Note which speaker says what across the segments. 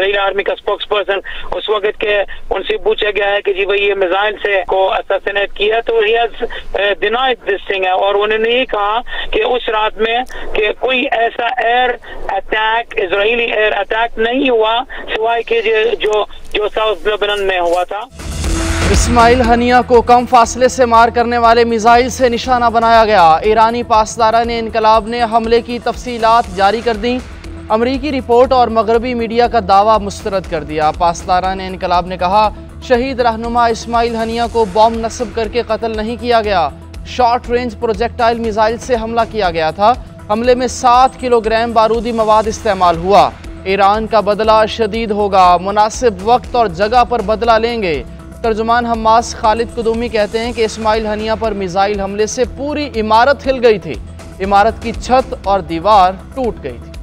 Speaker 1: Israeli army का spokes person, उस वक्त के उनसे पूछा गया है कि जी भाई ये मिसाइल से को असैसिनेट किया, तो he has denied this thing है। और उन्होंने ये कहा कि उस रात में कि कोई ऐसा air attack, Israeli air attack नहीं हुआ सिवाय के जो साउथ लेबनान में हुआ था।
Speaker 2: इस्माइल हनिया को कम फासले से मार करने वाले मिसाइल से निशाना बनाया गया। ईरानी पासदारा ने इनकलाब ने हमले की तफसीलात जारी कर दी। अमरीकी रिपोर्ट और मगरबी मीडिया का दावा मुस्तरद कर दिया। पासदारा ने इनकलाब ने कहा, शहीद रहनुमा इस्माइल हनिया को बॉम्ब नस्ब करके कत्ल नहीं किया गया, शॉर्ट रेंज प्रोजेक्टाइल मिसाइल से हमला किया गया था। हमले में 7 किलोग्राम बारूदी मवाद इस्तेमाल हुआ। ईरान का बदला शदीद होगा, मुनासिब वक्त और जगह पर बदला लेंगे। तर्जुमान हमास खालिद कुदूमी कहते हैं कि इस्माइल हनिया पर मिसाइल हमले से पूरी इमारत हिल गई थी। इमारत की छत और दीवार टूट गई थी।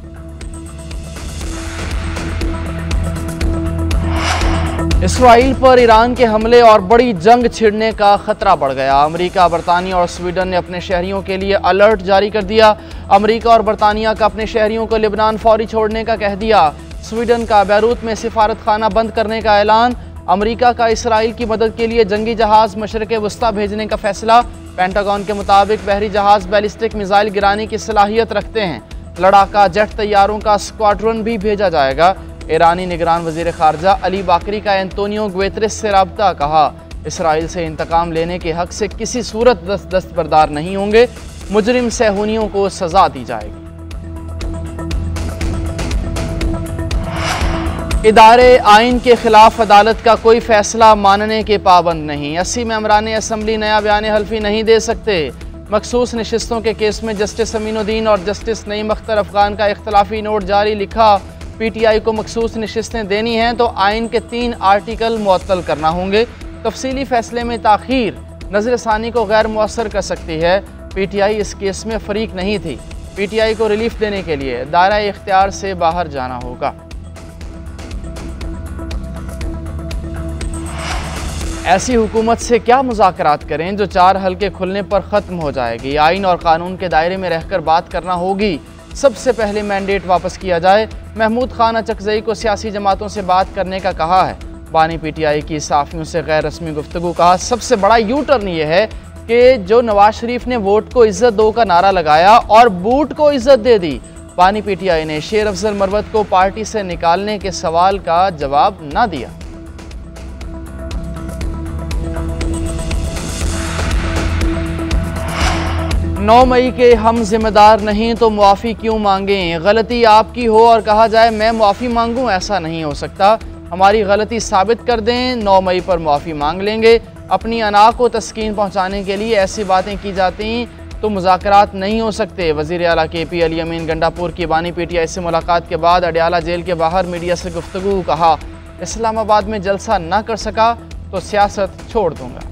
Speaker 2: इसराइल पर ईरान के हमले और बड़ी जंग छिड़ने का खतरा बढ़ गया। अमेरिका, बरतानिया और स्वीडन ने अपने शहरियों के लिए अलर्ट जारी कर दिया। अमेरिका और बरतानिया का अपने शहरियों को लेबनान फौरी छोड़ने का कह दिया। स्वीडन का बैरूत में सिफारत खाना बंद करने का ऐलान। अमेरिका का इसराइल की मदद के लिए जंगी जहाज मशरक़े वस्ता भेजने का फैसला। पेंटागन के मुताबिक बहरी जहाज बैलिस्टिक मिसाइल गिराने की सलाहियत रखते हैं। लड़ाका जेट तैयारों का स्क्वाड्रन भी भेजा जाएगा। ईरानी निगरान वज़ीर ख़ारजा अली बाकरी का एंटोनियो गुतेरेस से राब्ता, कहा इसराइल से इंतकाम लेने के हक़ से किसी सूरत दस्तबरदार नहीं होंगे। मुजरिम सहूनियों को सज़ा दी जाएगी। इदारे आइन के खिलाफ अदालत का कोई फैसला मानने के पाबंद नहीं। 80 मेंबरान असम्बली नया बयान हल्फी नहीं दे सकते। मखसूस नशिस्तों के केस में जस्टिस अमीनुद्दीन और जस्टिस नईम अख्तर अफगान का इख्तलाफी नोट जारी। लिखा, PTI को मखसूस नशिस्तें देनी हैं तो आइन के 3 आर्टिकल मुअत्तल करना होंगे। तफसीली फैसले में ताख़ीर नज़रसानी को गैर मुअस्सर कर सकती है। PTI इस केस में फ़रीक नहीं थी। PTI को रिलीफ देने के लिए दायरा इख्तियार से बाहर जाना होगा। ऐसी हुकूमत से क्या मुज़ाकरात करें जो 4 हलके खुलने पर ख़त्म हो जाएगी। आइन और कानून के दायरे में रहकर बात करना होगी। सबसे पहले मैंडेट वापस किया जाए। महमूद खान अचकज़ई को सियासी जमातों से बात करने का कहा है। बानी PTI की साफ़ियों से गैर रस्मी गुफ्तगू। कहा, सबसे बड़ा यू टर्न ये है कि जो नवाज शरीफ ने वोट को इज़्ज़त दो का नारा लगाया और बूट को इज़्ज़त दे दी। बानी PTI ने शेर अफजल मरवत को पार्टी से निकालने के सवाल का जवाब ना दिया। नौ मई के हम जिम्मेदार नहीं तो मुआफ़ी क्यों मांगें। गलती आपकी हो और कहा जाए मैं मुआफ़ी मांगूं, ऐसा नहीं हो सकता। हमारी गलती साबित कर दें, 9 मई पर मुआफ़ी मांग लेंगे। अपनी अना को तस्कीन पहुँचाने के लिए ऐसी बातें की जाती तो मुज़ाकरात नहीं हो सकते। वज़ीर आला KP अली अमीन गंडापुर की बानी PTI से मुलाकात के बाद अडयाला जेल के बाहर मीडिया से गुफ्तगू। कहा, इस्लामाबाद में जलसा न कर सका तो सियासत छोड़ दूँगा।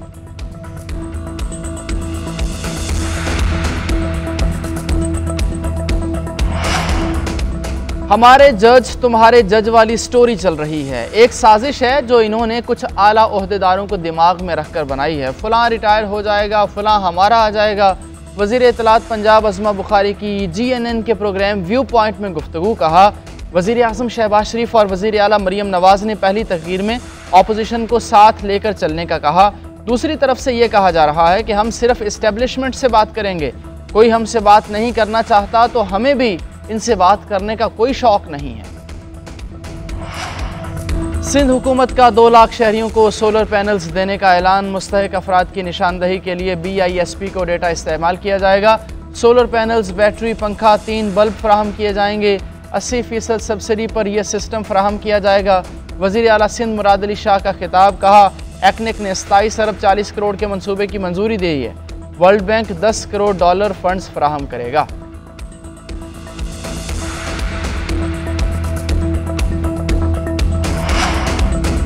Speaker 2: हमारे जज तुम्हारे जज वाली स्टोरी चल रही है। एक साजिश है जो इन्होंने कुछ आला ओहदेदारों को दिमाग में रखकर बनाई है। फलां रिटायर हो जाएगा, फलां हमारा आ जाएगा। वज़ीर इत्तलात पंजाब अज़मा बुखारी की GNN के प्रोग्राम व्यू पॉइंट में गुफ्तगू। कहा, वज़ीर आज़म शहबाज शरीफ और वज़ीर आला मरियम नवाज़ ने पहली तकरीर में अपोजिशन को साथ लेकर चलने का कहा। दूसरी तरफ से ये कहा जा रहा है कि हम सिर्फ इस्टेब्लिशमेंट से बात करेंगे, कोई हमसे बात नहीं करना चाहता तो हमें भी इनसे बात करने का कोई शौक नहीं है। सिंध हुकूमत का 2 लाख शहरियों को सोलर पैनल्स देने का ऐलान। मुस्तहिक अफराद की निशानदही के लिए BISP को डेटा इस्तेमाल किया जाएगा। सोलर पैनल्स, बैटरी, पंखा, 3 बल्ब फराहम किए जाएंगे। 80% सब्सिडी पर यह सिस्टम फराहम किया जाएगा। वज़ीर आला सिंध मुराद अली शाह का खिताब। कहा, एक्निक ने 27 अरब 40 करोड़ के मंसूबे की मंजूरी दी है। वर्ल्ड बैंक $10 करोड़ फंड्स फराहम करेगा।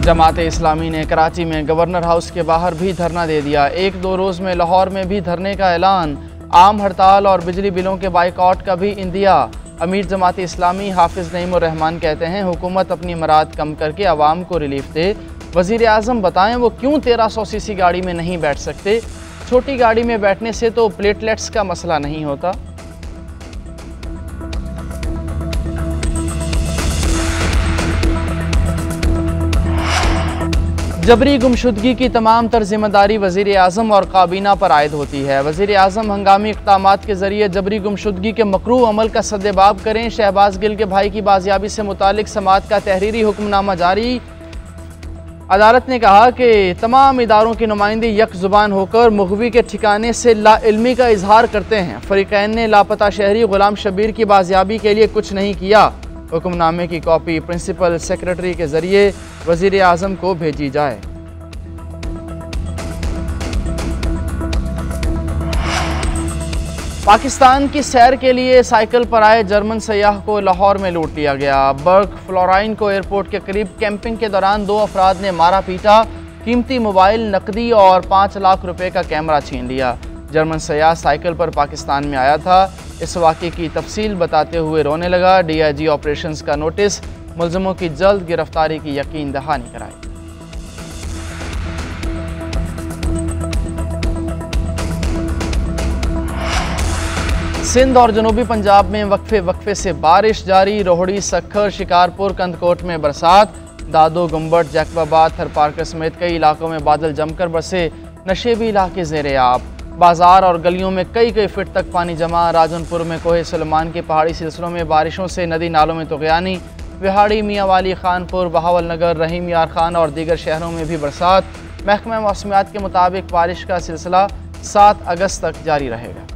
Speaker 2: जमात इस्लामी ने कराची में गवर्नर हाउस के बाहर भी धरना दे दिया। 1-2 रोज़ में लाहौर में भी धरने का ऐलान। आम हड़ताल और बिजली बिलों के बाइकआउट का भी इंदिया। अमीर जमात इस्लामी हाफिज़ नईमुर रहमान कहते हैं हुकूमत अपनी मराद कम करके आवाम को रिलीफ दे। वज़ीर आज़म बताएं वो क्यों 1300 सीसी गाड़ी में नहीं बैठ सकते। छोटी गाड़ी में बैठने से तो प्लेटलेट्स का मसला नहीं होता। जबरी गुमशुदगी की तमाम तर जिम्मेदारी वज़ीर आज़म और काबीना पर आयद होती है। वज़ीर आज़म हंगामी इक़दामात के ज़रिए जबरी गुमशुदगी के मकरू अमल का सद्देबाब करें। शहबाज गिल के भाई की बाजियाबी से मुतालिक समाअत का तहरीरी हुक्मनामा जारी। अदालत ने कहा कि तमाम इदारों के नुमाइंदे यक ज़ुबान होकर मुग़वी के ठिकाने से लाइल्मी का इजहार करते हैं। फ़रीक़ैन ने लापता शहरी ग़ुलाम शब्बीर की बाजियाबी के लिए कुछ नहीं किया। हुक्मनामे की कॉपी प्रिंसिपल सेक्रेटरी के ज़रिए वज़ीर आज़म को भेजी जाए। पाकिस्तान की सैर के लिए साइकिल पर आए जर्मन सयाह को लाहौर में लूट लिया गया। बर्ग फ्लोराइन को एयरपोर्ट के करीब कैंपिंग के दौरान 2 अफराद ने मारा पीटा, कीमती मोबाइल, नकदी और 5 लाख रुपए का कैमरा छीन लिया। जर्मन सयाह साइकिल पर पाकिस्तान में आया था। इस वाक़े की तफसील बताते हुए रोने लगा। DIG ऑपरेशंस का नोटिस, मुल्ज़िमों की जल्द गिरफ्तारी की यकीन दहानी कराई। सिंध और जनूबी पंजाब में वक्फे वक्फे से बारिश जारी। रोहड़ी, सक्खर, शिकारपुर, कंदकोट में बरसात। दादो, गुम्बट, जैकबाबाद, थरपारकर समेत कई इलाकों में बादल जमकर बरसे। नशेबी इलाके ज़ेर-ए-आब। बाजार और गलियों में कई फीट तक पानी जमा। राजनपुर में कोहे सुलेमान के पहाड़ी सिलसिलों में बारिशों से नदी नालों में तुग़यानी। विहाड़ी, मियांवाली, खानपुर, बहावल नगर, रहीम यार खान और दीगर शहरों में भी बरसात। महकमा मौसमियात के मुताबिक बारिश का सिलसिला 7 अगस्त तक जारी रहेगा।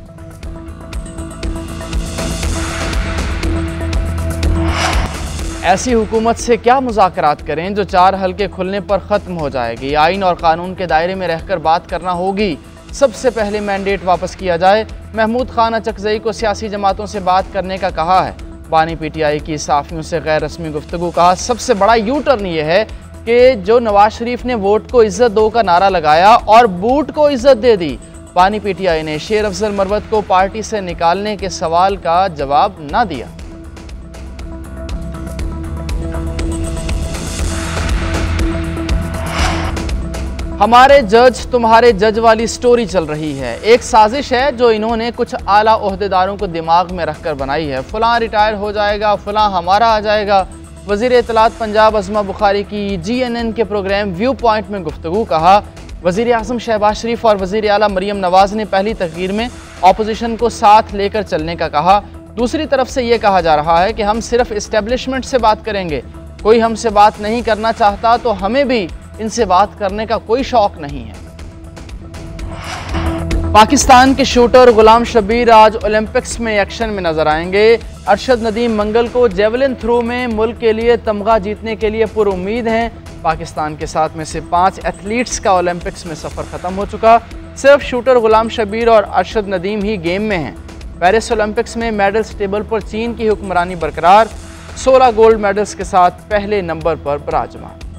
Speaker 2: ऐसी हुकूमत से क्या मुज़ाकरात करें जो 4 हल्के खुलने पर ख़त्म हो जाएगी। आइन और कानून के दायरे में रहकर बात करना होगी। सबसे पहले मैंडेट वापस किया जाए। महमूद खान अचकज़ई को सियासी जमातों से बात करने का कहा है। बानी PTI की साफ़ियों से गैर रस्मी गुफ्तगू। कहा सबसे बड़ा यू टर्न ये है कि जो नवाज शरीफ ने वोट को इज्जत दो का नारा लगाया और बूट को इज्जत दे दी। बानी PTI ने शेर अफजल मरवत को पार्टी से निकालने के सवाल का जवाब ना दिया। हमारे जज तुम्हारे जज वाली स्टोरी चल रही है। एक साजिश है जो इन्होंने कुछ आला ओहदेदारों को दिमाग में रखकर बनाई है। फलां रिटायर हो जाएगा, फलां हमारा आ जाएगा। वज़ीर इत्तलात पंजाब अज़मा बुखारी की GNN के प्रोग्राम व्यू पॉइंट में गुफ्तगू। कहा वज़ीर आज़म शहबाज शरीफ और वज़ीर आला मरियम नवाज़ ने पहली तकरीर में अपोजिशन को साथ लेकर चलने का कहा। दूसरी तरफ से ये कहा जा रहा है कि हम सिर्फ इस्टेब्लिशमेंट से बात करेंगे, कोई हमसे बात नहीं करना चाहता तो हमें भी इनसे बात करने का कोई शौक नहीं है। पाकिस्तान के शूटर गुलाम शब्बीर आज ओलंपिक्स में एक्शन में नजर आएंगे। अरशद नदीम मंगल को जेवलिन थ्रो में मुल्क के लिए तमगा जीतने के लिए पुरुम्मीद हैं। पाकिस्तान के 7 में से 5 एथलीट्स का ओलंपिक्स में सफ़र ख़त्म हो चुका। सिर्फ शूटर गुलाम शब्बीर और अरशद नदीम ही गेम में हैं। पेरिस ओलंपिक्स में मेडल्स टेबल पर चीन की हुक्मरानी बरकरार। 16 गोल्ड मेडल्स के साथ पहले नंबर पर विराजमान।